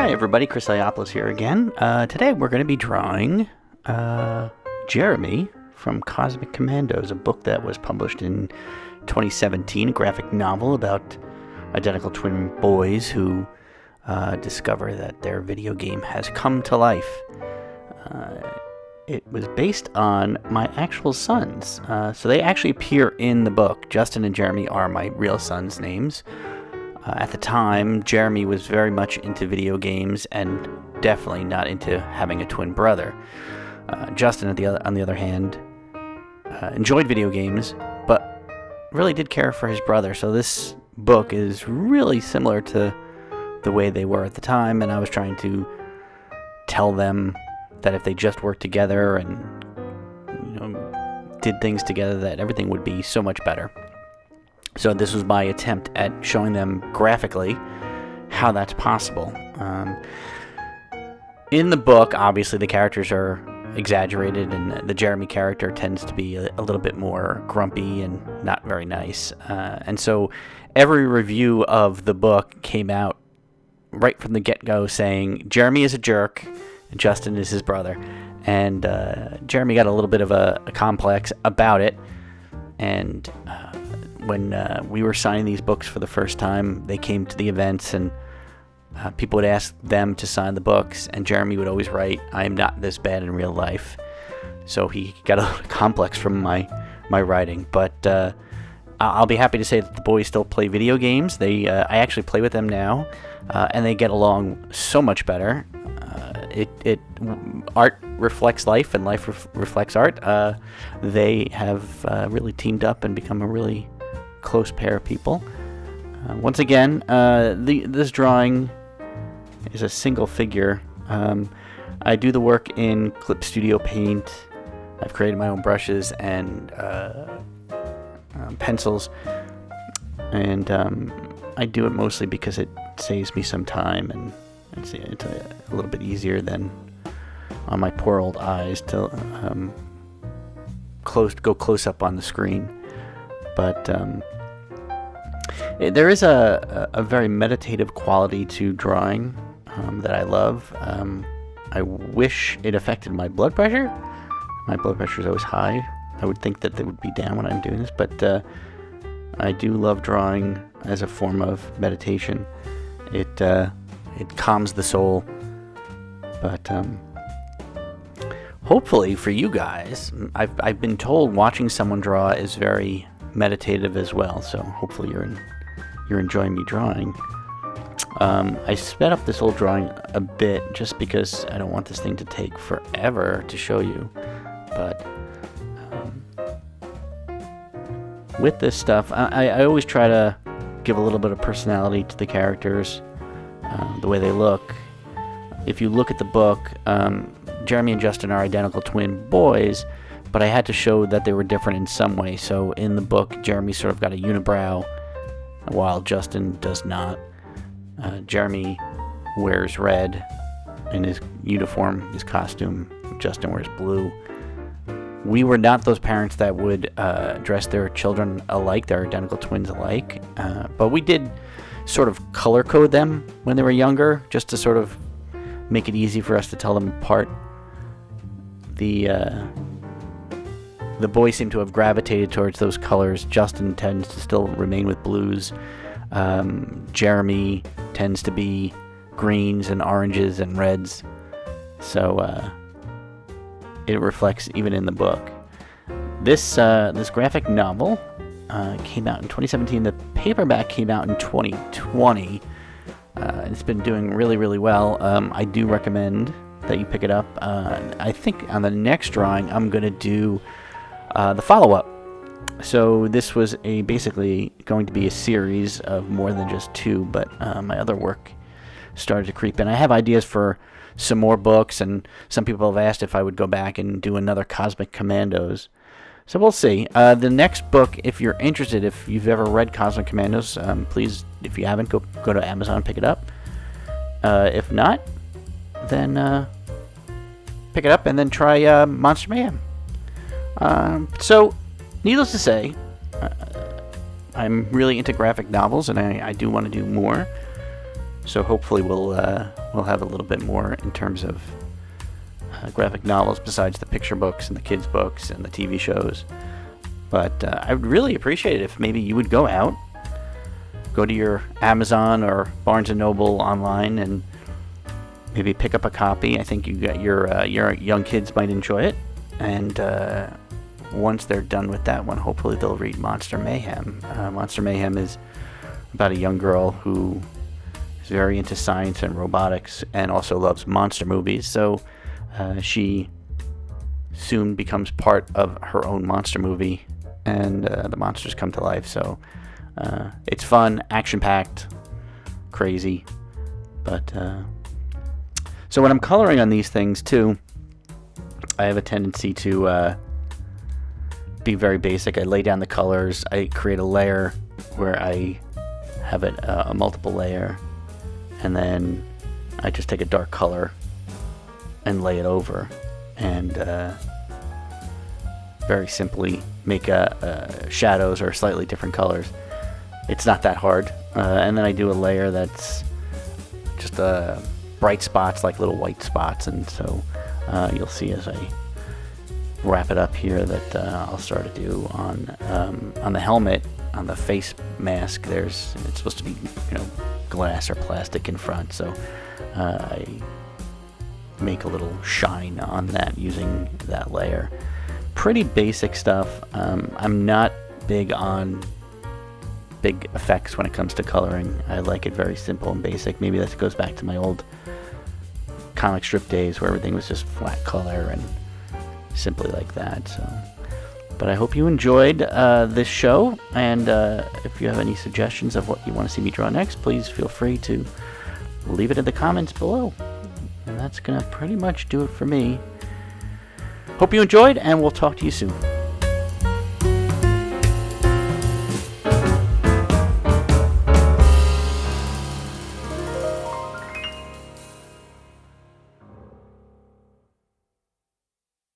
Hi everybody, Chris Iopoulos here again. Today we're going to be drawing Jeremy from Cosmic Commandos, a book that was published in 2017, a graphic novel about identical twin boys who discover that their video game has come to life. It was based on my actual sons, so they actually appear in the book. Justin and Jeremy are my real sons' names. At the time, Jeremy was very much into video games and definitely not into having a twin brother. Justin, on the other hand, enjoyed video games, but really did care for his brother. So this book is really similar to the way they were at the time, and I was trying to tell them that if they just worked together and did things together, that everything would be so much better. So this was my attempt at showing them graphically how that's possible. In the book, obviously, the characters are exaggerated, and the Jeremy character tends to be a little bit more grumpy and not very nice. And so every review of the book came out right from the get-go saying Jeremy is a jerk and Justin is his brother. And Jeremy got a little bit of a complex about it. And when we were signing these books for the first time, they came to the events, and people would ask them to sign the books, and Jeremy would always write, "I am not this bad in real life." So he got a little complex from my writing. But I'll be happy to say that the boys still play video games. I actually play with them now, and they get along so much better. Art reflects life, and life reflects art. They have really teamed up and become a really close pair of people. Once again, this drawing is a single figure. I do the work in Clip Studio Paint. I've created my own brushes and pencils, and I do it mostly because it saves me some time, and it's a little bit easier than on my poor old eyes to go close up on the screen. But there is a very meditative quality to drawing that I love. I wish it affected my blood pressure. My blood pressure is always high. I would think that it would be down when I'm doing this, but I do love drawing as a form of meditation. It calms the soul. But hopefully for you guys, I've been told watching someone draw is very meditative as well. So hopefully you're enjoying me drawing. I sped up this whole drawing a bit just because I don't want this thing to take forever to show you. But with this stuff, I always try to give a little bit of personality to the characters, the way they look. If you look at the book, Jeremy and Justin are identical twin boys, but I had to show that they were different in some way. So in the book, Jeremy sort of got a unibrow, while Justin does not. Jeremy wears red in his uniform, his costume. Justin wears blue. We were not those parents that would dress their children alike, their identical twins alike, but we did sort of color code them when they were younger, just to sort of make it easy for us to tell them apart. The boys seem to have gravitated towards those colors. Justin tends to still remain with blues. Jeremy tends to be greens and oranges and reds. So it reflects even in the book. This graphic novel came out in 2017. The paperback came out in 2020. It's been doing really, really well. I do recommend that you pick it up. I think on the next drawing, I'm going to do the follow-up. So this was basically going to be a series of more than just two, but my other work started to creep in. I have ideas for some more books, and some people have asked if I would go back and do another Cosmic Commandos. So we'll see. The next book, if you're interested, if you've ever read Cosmic Commandos, please, if you haven't, go to Amazon and pick it up. If not, then pick it up and then try Monster Mayhem. So, needless to say, I'm really into graphic novels, and I do want to do more. So hopefully we'll have a little bit more in terms of graphic novels besides the picture books and the kids books and the TV shows. But I would really appreciate it if maybe you would go to your Amazon or Barnes & Noble online and maybe pick up a copy. I think your young kids might enjoy it. And once they're done with that one, hopefully they'll read Monster Mayhem. Monster Mayhem is about a young girl who is very into science and robotics and also loves monster movies. So she soon becomes part of her own monster movie, and the monsters come to life. So it's fun, action-packed, crazy. But so when I'm coloring on these things too, I have a tendency to be very basic. I lay down the colors. I create a layer where I have a multiple layer, and then I just take a dark color and lay it over, and very simply make shadows or slightly different colors. It's not that hard. And then I do a layer that's just bright spots, like little white spots, and so you'll see as I wrap it up here that I'll start to do on the helmet, on the face mask. It's supposed to be glass or plastic in front, so I make a little shine on that using that layer. Pretty basic stuff. I'm not big on big effects when it comes to coloring. I like it very simple and basic. Maybe that goes back to my old comic strip days where everything was just flat color and simply like that. So, but I hope you enjoyed this show, and if you have any suggestions of what you want to see me draw next, please feel free to leave it in the comments below. And that's gonna pretty much do it for me. Hope you enjoyed, and we'll talk to you soon.